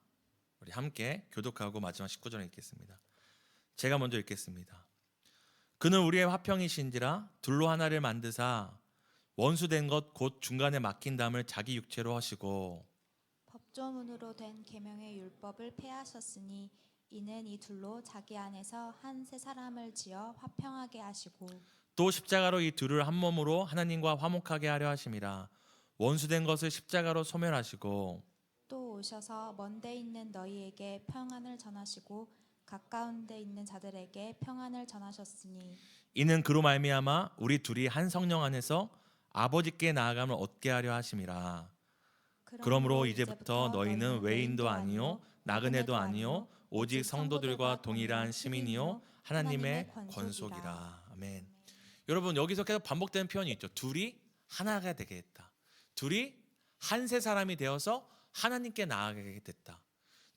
[SPEAKER 1] 우리 함께 교독하고 마지막 19절을 읽겠습니다. 제가 먼저 읽겠습니다. 그는 우리의 화평이신지라 둘로 하나를 만드사 원수된 것 곧 중간에 막힌 담을 자기 육체로 하시고
[SPEAKER 2] 법조문으로 된 계명의 율법을 폐하셨으니 이는 이 둘로 자기 안에서 한 새 사람을 지어 화평하게 하시고
[SPEAKER 1] 또 십자가로 이 둘을 한 몸으로 하나님과 화목하게 하려 하심이라. 원수된 것을 십자가로 소멸하시고
[SPEAKER 2] 또 오셔서 먼데 있는 너희에게 평안을 전하시고 가까운 데 있는 자들에게 평안을 전하셨으니
[SPEAKER 1] 이는 그로 말미암아 우리 둘이 한 성령 안에서 아버지께 나아감을 얻게 하려 하심이라. 그러므로 이제부터 너희는 외인도 아니요 나그네도 아니요 오직 성도들과 동일한 시민이요 하나님의 권속이라. 아멘. 여러분 여기서 계속 반복되는 표현이 있죠. 둘이 하나가 되게 했다. 둘이 한 세 사람이 되어서 하나님께 나아가게 됐다.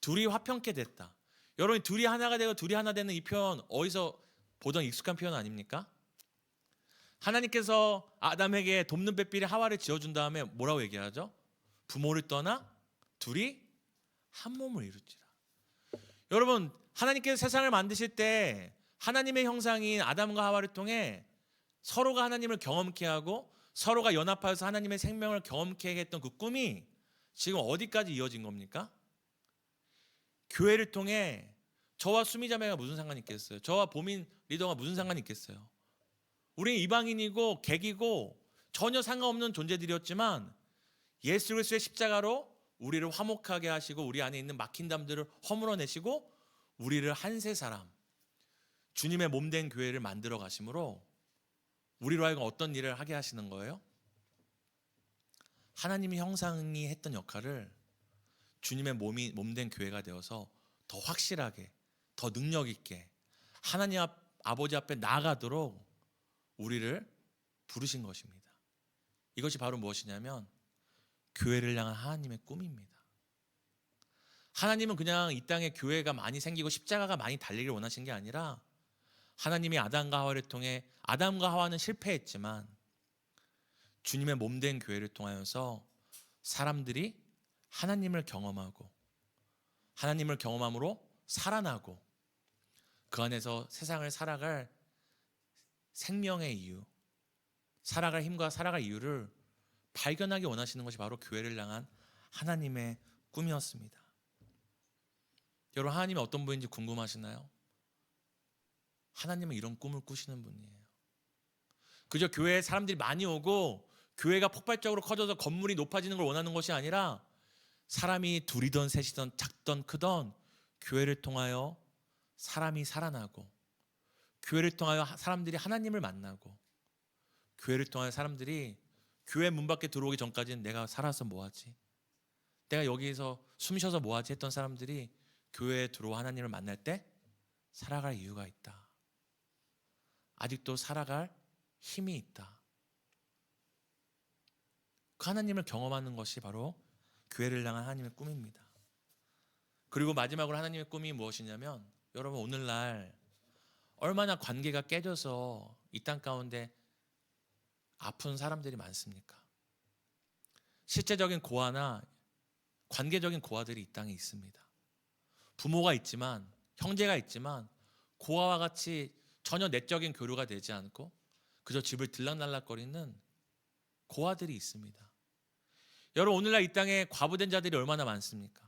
[SPEAKER 1] 둘이 화평케 됐다. 여러분 둘이 하나가 되고 둘이 하나 되는 이 표현 어디서 보던 익숙한 표현 아닙니까? 하나님께서 아담에게 돕는 배필이 하와를 지어준 다음에 뭐라고 얘기하죠? 부모를 떠나 둘이 한 몸을 이룰지라. 여러분 하나님께서 세상을 만드실 때 하나님의 형상인 아담과 하와를 통해 서로가 하나님을 경험케 하고 서로가 연합하여서 하나님의 생명을 경험케 했던 그 꿈이 지금 어디까지 이어진 겁니까? 교회를 통해 저와 수미자매가 무슨 상관이 있겠어요? 저와 보민 리더가 무슨 상관이 있겠어요? 우리는 이방인이고 객이고 전혀 상관없는 존재들이었지만 예수 그리스도의 십자가로 우리를 화목하게 하시고 우리 안에 있는 막힌 담들을 허물어내시고 우리를 한 세 사람 주님의 몸된 교회를 만들어 가심으로 우리로 하여금 어떤 일을 하게 하시는 거예요? 하나님의 형상이 했던 역할을 주님의 몸된 교회가 되어서 더 확실하게 더 능력 있게 하나님 아버지 앞에 나아가도록 우리를 부르신 것입니다. 이것이 바로 무엇이냐면 교회를 향한 하나님의 꿈입니다. 하나님은 그냥 이 땅에 교회가 많이 생기고 십자가가 많이 달리기를 원하신 게 아니라 하나님이 아담과 하와를 통해 아담과 하와는 실패했지만 주님의 몸된 교회를 통하여서 사람들이 하나님을 경험하고 하나님을 경험함으로 살아나고 그 안에서 세상을 살아갈 생명의 이유, 살아갈 힘과 살아갈 이유를 발견하기 원하시는 것이 바로 교회를 향한 하나님의 꿈이었습니다. 여러분 하나님이 어떤 분인지 궁금하시나요? 하나님은 이런 꿈을 꾸시는 분이에요. 그저 교회에 사람들이 많이 오고 교회가 폭발적으로 커져서 건물이 높아지는 걸 원하는 것이 아니라 사람이 둘이든 셋이든 작든 크든 교회를 통하여 사람이 살아나고 교회를 통하여 사람들이 하나님을 만나고 교회를 통하여 사람들이 교회 문 밖에 들어오기 전까지는 내가 살아서 뭐하지? 내가 여기서 숨 쉬어서 뭐하지? 했던 사람들이 교회에 들어와 하나님을 만날 때 살아갈 이유가 있다. 아직도 살아갈 힘이 있다. 그 하나님을 경험하는 것이 바로 교회를 향한 하나님의 꿈입니다. 그리고 마지막으로 하나님의 꿈이 무엇이냐면 여러분 오늘날 얼마나 관계가 깨져서 이 땅 가운데 아픈 사람들이 많습니까? 실제적인 고아나 관계적인 고아들이 이 땅에 있습니다. 부모가 있지만 형제가 있지만 고아와 같이 전혀 내적인 교류가 되지 않고 그저 집을 들락날락거리는 고아들이 있습니다. 여러분 오늘날 이 땅에 과부된 자들이 얼마나 많습니까?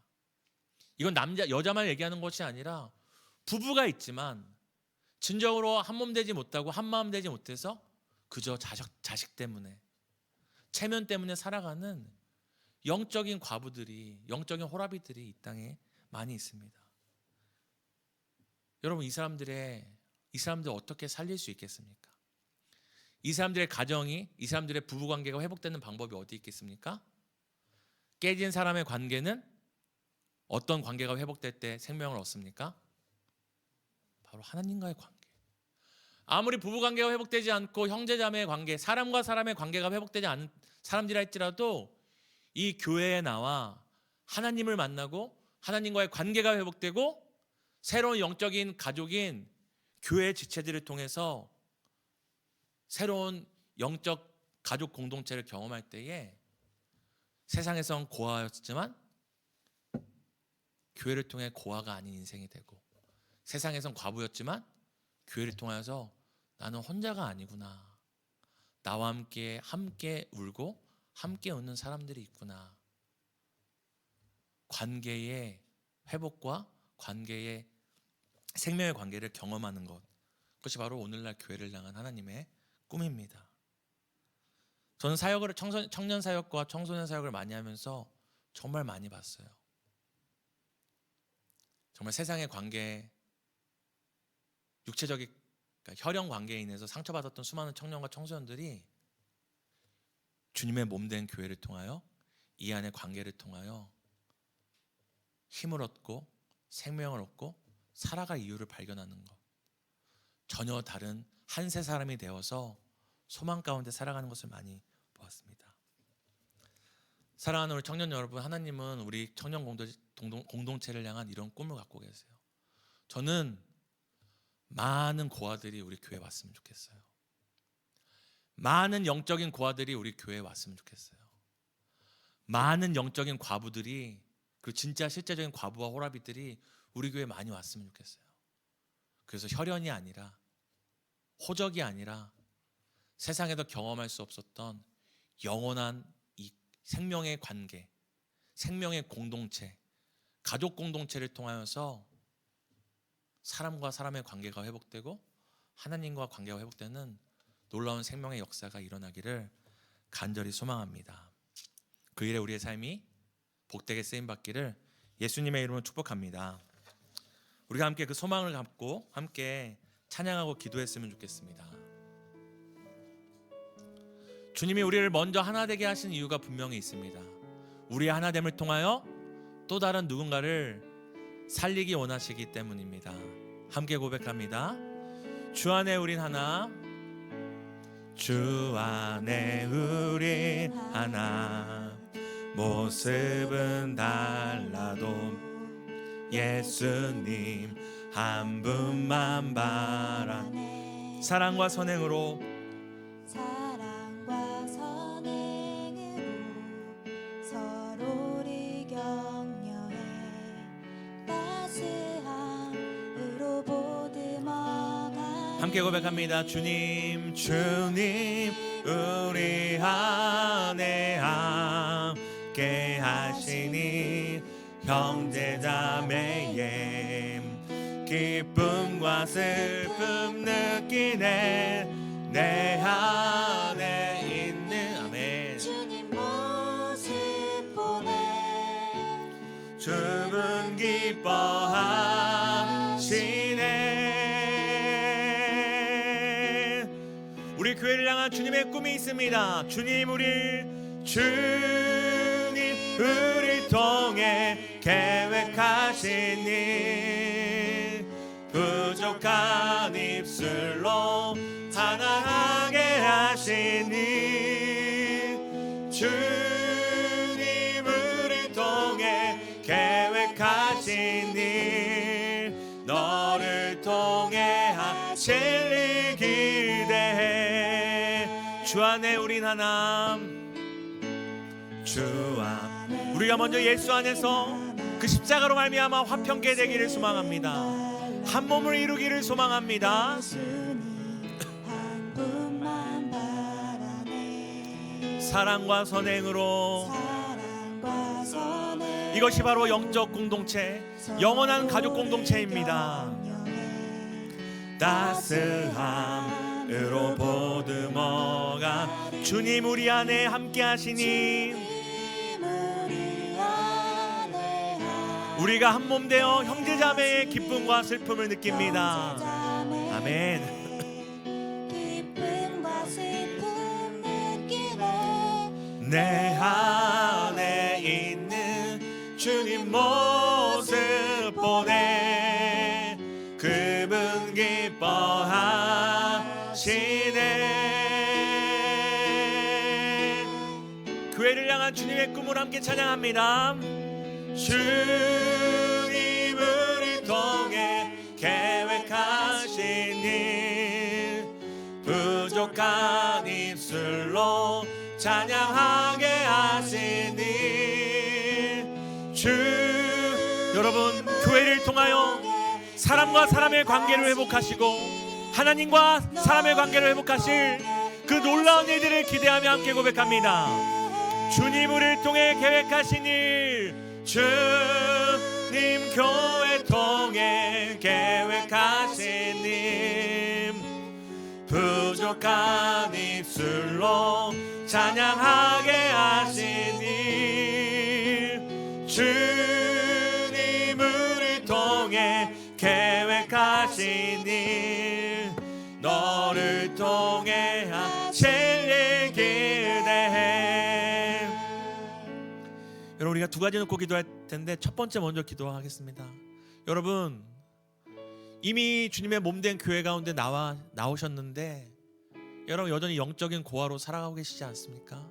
[SPEAKER 1] 이건 여자만 얘기하는 것이 아니라 부부가 있지만 진정으로 한 몸 되지 못하고 한 마음 되지 못해서 그저 자식 때문에 체면 때문에 살아가는 영적인 과부들이 영적인 호라비들이 이 땅에 많이 있습니다. 여러분 이 사람들 어떻게 살릴 수 있겠습니까? 이 사람들의 가정이 이 사람들의 부부관계가 회복되는 방법이 어디 있겠습니까? 깨진 사람의 관계는 어떤 관계가 회복될 때 생명을 얻습니까? 바로 하나님과의 관계. 아무리 부부관계가 회복되지 않고 형제자매의 관계, 사람과 사람의 관계가 회복되지 않은 사람들이라 할지라도 이 교회에 나와 하나님을 만나고 하나님과의 관계가 회복되고 새로운 영적인 가족인 교회 지체들을 통해서 새로운 영적 가족 공동체를 경험할 때에 세상에선 고아였지만 교회를 통해 고아가 아닌 인생이 되고, 세상에선 과부였지만 교회를 통해서 나는 혼자가 아니구나, 나와 함께 울고 함께 웃는 사람들이 있구나, 관계의 회복과 관계의 생명의 관계를 경험하는 것, 그것이 바로 오늘날 교회를 향한 하나님의 꿈입니다. 저는 사역을 청년 사역과 청소년 사역을 많이 하면서 정말 많이 봤어요. 정말 세상의 관계, 육체적인 그러니까 혈연 관계에 인해서 상처받았던 수많은 청년과 청소년들이 주님의 몸된 교회를 통하여 이 안의 관계를 통하여 힘을 얻고 생명을 얻고 살아갈 이유를 발견하는 것, 전혀 다른 한 세 사람이 되어서 소망 가운데 살아가는 것을 많이 보았습니다. 사랑하는 우리 청년 여러분, 하나님은 우리 청년 공동체를 향한 이런 꿈을 갖고 계세요. 저는 많은 고아들이 우리 교회에 왔으면 좋겠어요. 많은 영적인 고아들이 우리 교회에 왔으면 좋겠어요. 많은 영적인 과부들이, 그리고 진짜 실제적인 과부와 호라비들이 우리 교회에 많이 왔으면 좋겠어요. 그래서 혈연이 아니라, 호적이 아니라 세상에서 경험할 수 없었던 영원한 이 생명의 관계, 생명의 공동체, 가족 공동체를 통하여서 사람과 사람의 관계가 회복되고 하나님과 관계가 회복되는 놀라운 생명의 역사가 일어나기를 간절히 소망합니다. 그 일에 우리의 삶이 복되게 쓰임받기를 예수님의 이름으로 축복합니다. 우리가 함께 그 소망을 갖고 함께 찬양하고 기도했으면 좋겠습니다. 주님이 우리를 먼저 하나 되게 하신 이유가 분명히 있습니다. 우리의 하나됨을 통하여 또 다른 누군가를 살리기 원하시기 때문입니다. 함께 고백합니다. 주 안에 우린 하나, 주 안에 우린 하나, 모습은 달라도 예수님 한 분만 바라. 사랑과 선행으로
[SPEAKER 2] 서로를 격려해 따스함으로 보듬어가.
[SPEAKER 1] 함께 고백합니다. 주님, 주님 우리 안에 함께 하시니 형제자매의 기쁨과 슬픔 느끼네. 내 안에 있는 아멘.
[SPEAKER 2] 주님 모습 보네.
[SPEAKER 1] 주분 기뻐하시네. 우리 교회를 향한 주님의 꿈이 있습니다. 주님 우리를 통해 계획하신 일, 부족한 입술로 찬양하게 하시니, 주님 우리를 통해 계획하신 일, 너를 통해 하실 일 기대해. 주 안에 우린 하나, 주 안. 우리가 먼저 예수 안에서 그 십자가로 말미암아 화평케 되기를 소망합니다. 한 몸을 이루기를 소망합니다. 사랑과 선행으로. 이것이 바로 영적 공동체, 영원한 가족 공동체입니다. 따스함으로 보듬어가. 주님 우리 안에 함께 하시니 우리가 한 몸 되어 형제자매의 기쁨과 슬픔을 느낍니다. 아멘.
[SPEAKER 2] 기쁨과 슬픔 느끼네.
[SPEAKER 1] 내 안에 있는 주님 모습 보내 그분 기뻐하시네. 교회를 향한 주님의 꿈을 함께 찬양합니다. 주님을 통해 계획하신 일 부족한 입술로 찬양하게 하신 일 주. 여러분, 교회를 통하여 사람과 사람의 관계를 회복하시고 하나님과 사람의 관계를 회복하실 그 놀라운 일들을 기대하며 함께 고백합니다. 주님 우리를 통해 계획하신 일 주님 교회 통해 계획하신 일 부족한 입술로 찬양하게 하신 일 주님 우리를 통해 계획하신 일 너를 통해 하실 일 기대해. 여러분, 우리가 두 가지 놓고 기도할 텐데 첫 번째 먼저 기도하겠습니다. 여러분, 이미 주님의 몸된 교회 가운데 나오셨는데 여러분 여전히 영적인 고아로 살아가고 계시지 않습니까?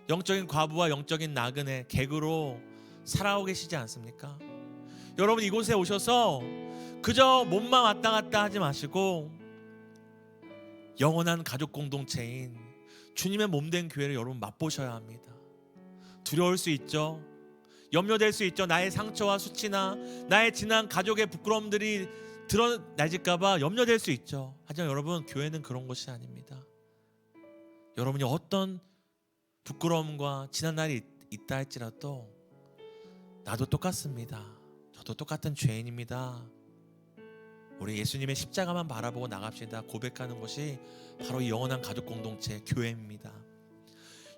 [SPEAKER 1] 영적인 과부와 영적인 나그네 객으로 살아가고 계시지 않습니까? 여러분, 이곳에 오셔서 그저 몸만 왔다 갔다 하지 마시고 영원한 가족 공동체인 주님의 몸된 교회를 여러분 맛보셔야 합니다. 두려울 수 있죠. 염려될 수 있죠. 나의 상처와 수치나 나의 지난 가족의 부끄러움들이 드러나질까봐 염려될 수 있죠. 하지만 여러분, 교회는 그런 것이 아닙니다. 여러분이 어떤 부끄러움과 지난 날이 있다 할지라도 나도 똑같습니다. 저도 똑같은 죄인입니다. 우리 예수님의 십자가만 바라보고 나갑시다 고백하는 것이 바로 이 영원한 가족 공동체 교회입니다.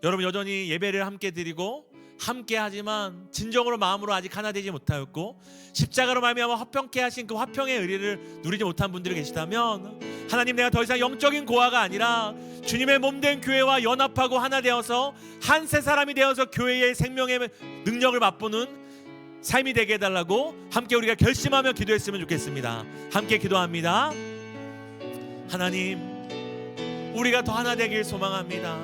[SPEAKER 1] 여러분, 여전히 예배를 함께 드리고 함께 하지만 진정으로 마음으로 아직 하나 되지 못하였고 십자가로 말미암아 화평케 하신 그 화평의 의리를 누리지 못한 분들이 계시다면 하나님, 내가 더 이상 영적인 고아가 아니라 주님의 몸된 교회와 연합하고 하나 되어서 한 세 사람이 되어서 교회의 생명의 능력을 맛보는 삶이 되게 해달라고 함께 우리가 결심하며 기도했으면 좋겠습니다. 함께 기도합니다. 하나님, 우리가 더 하나 되길 소망합니다.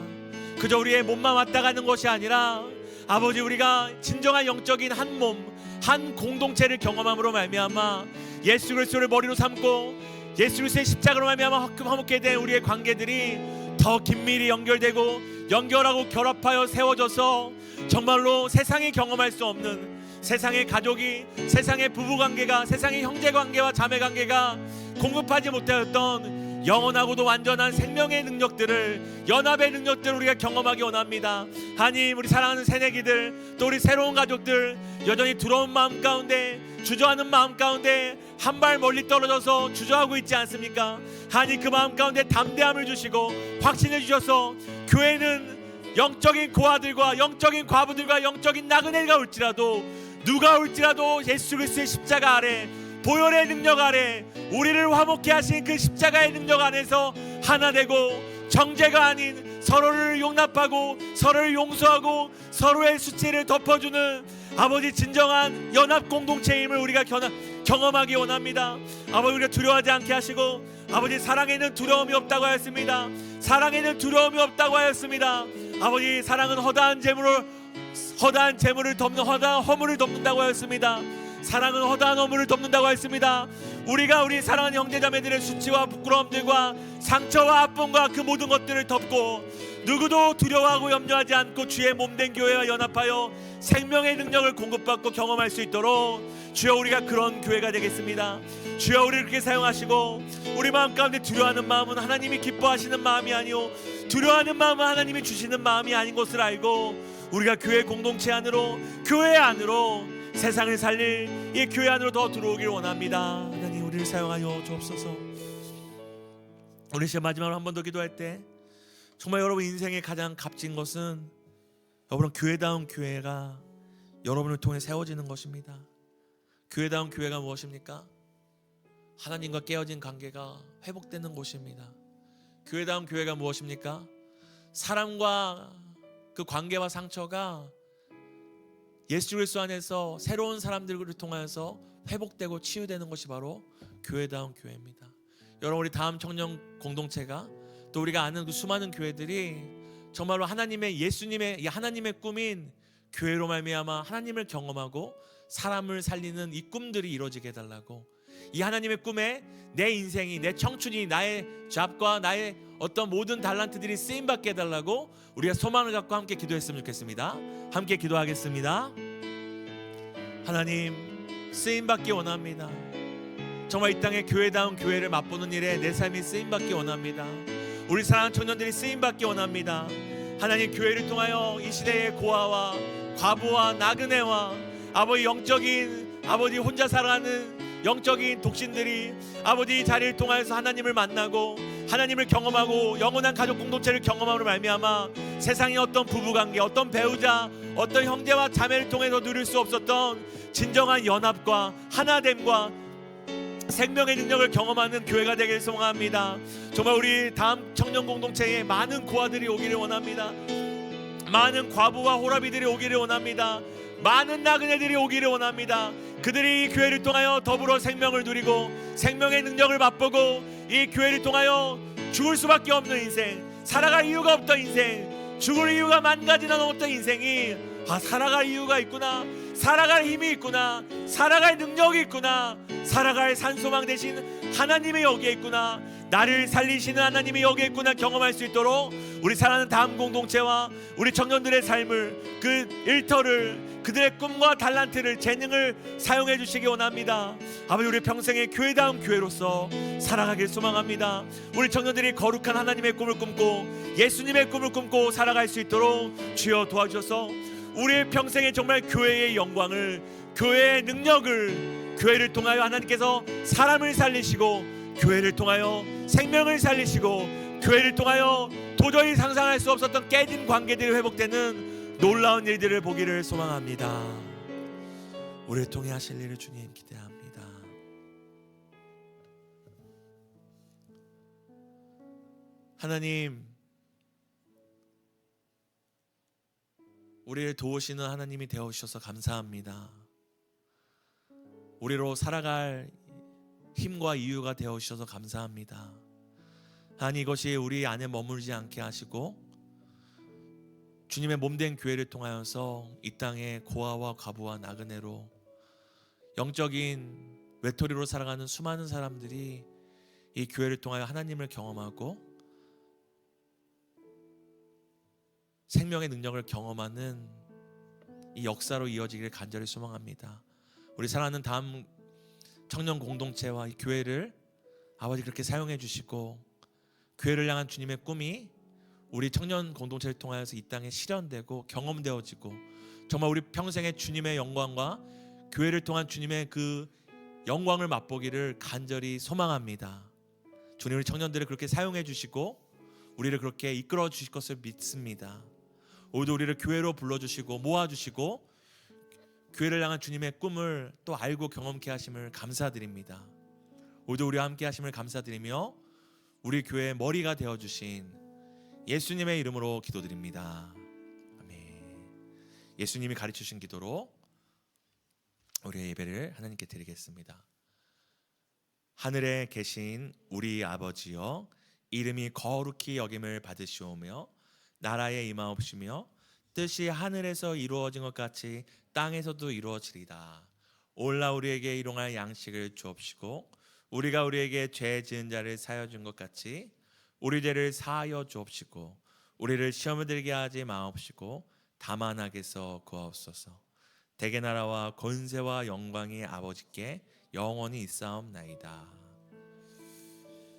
[SPEAKER 1] 그저 우리의 몸만 왔다 가는 것이 아니라 아버지, 우리가 진정한 영적인 한 몸, 한 공동체를 경험함으로 말미암아 예수 그리스도를 머리로 삼고 예수 그리스도의 십자가로 말미암아 화목게 된 우리의 관계들이 더 긴밀히 연결하고 결합하여 세워져서 정말로 세상이 경험할 수 없는 세상의 가족이, 세상의 부부관계가, 세상의 형제관계와 자매관계가 공급하지 못하였던 영원하고도 완전한 생명의 능력들을, 연합의 능력들을 우리가 경험하기 원합니다. 하나님, 우리 사랑하는 새내기들, 또 우리 새로운 가족들, 여전히 두려운 마음 가운데, 주저하는 마음 가운데 한 발 멀리 떨어져서 주저하고 있지 않습니까? 하나님, 그 마음 가운데 담대함을 주시고 확신을 주셔서 교회는 영적인 고아들과 영적인 과부들과 영적인 나그네가 올지라도, 누가 올지라도 예수 그리스도의 십자가 아래, 보혈의 능력 아래, 우리를 화목케 하신 그 십자가의 능력 안에서 하나 되고 정죄가 아닌 서로를 용납하고 서로를 용서하고 서로의 수치를 덮어주는 아버지 진정한 연합 공동체임을 우리가 경험하기 원합니다. 아버지, 우리가 두려워하지 않게 하시고 아버지, 사랑에는 두려움이 없다고 하였습니다. 사랑에는 두려움이 없다고 하였습니다. 아버지, 사랑은 허다한 허물을 덮는다고 하였습니다. 사랑은 허다한 허물을 덮는다고 했습니다. 우리가 우리 사랑하는 형제자매들의 수치와 부끄러움들과 상처와 아픔과 그 모든 것들을 덮고 누구도 두려워하고 염려하지 않고 주의 몸된 교회와 연합하여 생명의 능력을 공급받고 경험할 수 있도록 주여, 우리가 그런 교회가 되겠습니다. 주여, 우리를 그렇게 사용하시고 우리 마음 가운데 두려워하는 마음은 하나님이 기뻐하시는 마음이 아니오, 두려워하는 마음은 하나님이 주시는 마음이 아닌 것을 알고 우리가 교회 공동체 안으로, 교회 안으로 세상을 살릴 이 교회 안으로 더 들어오길 원합니다. 하나님, 우리를 사용하여 주옵소서. 우리 시간 마지막으로 한 번 더 기도할 때 정말 여러분 인생의 가장 값진 것은 여러분 교회다운 교회가 여러분을 통해 세워지는 것입니다. 교회다운 교회가 무엇입니까? 하나님과 깨어진 관계가 회복되는 곳입니다. 교회다운 교회가 무엇입니까? 사람과 그 관계와 상처가 예수 그리스도 안에서 새로운 사람들을 통하여서 회복되고 치유되는 것이 바로 교회다운 교회입니다. 여러분, 우리 다음 청년 공동체가 또 우리가 아는 그 수많은 교회들이 정말로 하나님의 예수님의 이 하나님의 꿈인 교회로 말미암아 하나님을 경험하고 사람을 살리는 이 꿈들이 이루어지게 해달라고, 이 하나님의 꿈에 내 인생이, 내 청춘이, 나의 잡과 나의 어떤 모든 달란트들이 쓰임받게 해달라고 우리가 소망을 갖고 함께 기도했으면 좋겠습니다. 함께 기도하겠습니다. 하나님, 쓰임받기 원합니다. 정말 이 땅에 교회다운 교회를 맛보는 일에 내 삶이 쓰임받기 원합니다. 우리 사랑하는 청년들이 쓰임받기 원합니다. 하나님, 교회를 통하여 이 시대의 고아와 과부와 나그네와 아버지 영적인 아버지 혼자 살아가는 영적인 독신들이 아버지 이 자리를 통하여서 하나님을 만나고 하나님을 경험하고 영원한 가족 공동체를 경험함으로 말미암아 세상의 어떤 부부관계, 어떤 배우자, 어떤 형제와 자매를 통해서 누릴 수 없었던 진정한 연합과 하나됨과 생명의 능력을 경험하는 교회가 되길 소망합니다. 정말 우리 다음 청년 공동체에 많은 고아들이 오기를 원합니다. 많은 과부와 호라비들이 오기를 원합니다. 많은 나그네들이 오기를 원합니다. 그들이 이 교회를 통하여 더불어 생명을 누리고 생명의 능력을 맛보고 이 교회를 통하여 죽을 수밖에 없는 인생, 살아갈 이유가 없던 인생, 죽을 이유가 만 가지나 넘었던 인생이 살아갈 이유가 있구나, 살아갈 힘이 있구나, 살아갈 능력이 있구나, 살아갈 산소망 되신 하나님이 여기에 있구나, 나를 살리시는 하나님이 여기에 있구나 경험할 수 있도록 우리 사랑하는 다음 공동체와 우리 청년들의 삶을, 그 일터를, 그들의 꿈과 달란트를, 재능을 사용해 주시기 원합니다. 아버지, 우리 평생의 교회다운 교회로서 살아가길 소망합니다. 우리 청년들이 거룩한 하나님의 꿈을 꿈고 예수님의 꿈을 꿈고 살아갈 수 있도록 주여 도와주셔서 우리의 평생에 정말 교회의 영광을, 교회의 능력을, 교회를 통하여 하나님께서 사람을 살리시고 교회를 통하여 생명을 살리시고 교회를 통하여 도저히 상상할 수 없었던 깨진 관계들이 회복되는 놀라운 일들을 보기를 소망합니다. 우리를 통해 하실 일을 주님 기대합니다. 하나님, 우리를 도우시는 하나님이 되어주셔서 감사합니다. 우리로 살아갈 힘과 이유가 되어주셔서 감사합니다. 하나님, 이것이 우리 안에 머물지 않게 하시고 주님의 몸된 교회를 통하여서 이 땅에 고아와 과부와 나그네로 영적인 외톨이로 살아가는 수많은 사람들이 이 교회를 통하여 하나님을 경험하고 생명의 능력을 경험하는 이 역사로 이어지기를 간절히 소망합니다. 우리 사랑하는 다음 청년 공동체와 이 교회를 아버지 그렇게 사용해 주시고 교회를 향한 주님의 꿈이 우리 청년 공동체를 통하여서 이 땅에 실현되고 경험되어지고 정말 우리 평생의 주님의 영광과 교회를 통한 주님의 그 영광을 맛보기를 간절히 소망합니다. 주님, 우리 청년들을 그렇게 사용해 주시고 우리를 그렇게 이끌어 주실 것을 믿습니다. 오늘도 우리를 교회로 불러주시고 모아주시고 교회를 향한 주님의 꿈을 또 알고 경험케 하심을 감사드립니다. 오늘도 우리와 함께 하심을 감사드리며 우리 교회의 머리가 되어주신 예수님의 이름으로 기도드립니다. 아멘. 예수님이 가르치신 기도로 우리의 예배를 하나님께 드리겠습니다. 하늘에 계신 우리 아버지여, 이름이 거룩히 여김을 받으시오며 나라에 임하옵시며 뜻이 하늘에서 이루어진 것 같이 땅에서도 이루어지리다. 오늘날 우리에게 일용할 양식을 주옵시고 우리가 우리에게 죄 지은 자를 사하여 준 것 같이 우리 죄를 사하여 주옵시고 우리를 시험에 들게 하지 마옵시고 다만 악에서 구하옵소서. 대개 나라와 권세와 영광이 아버지께 영원히 있사옵나이다.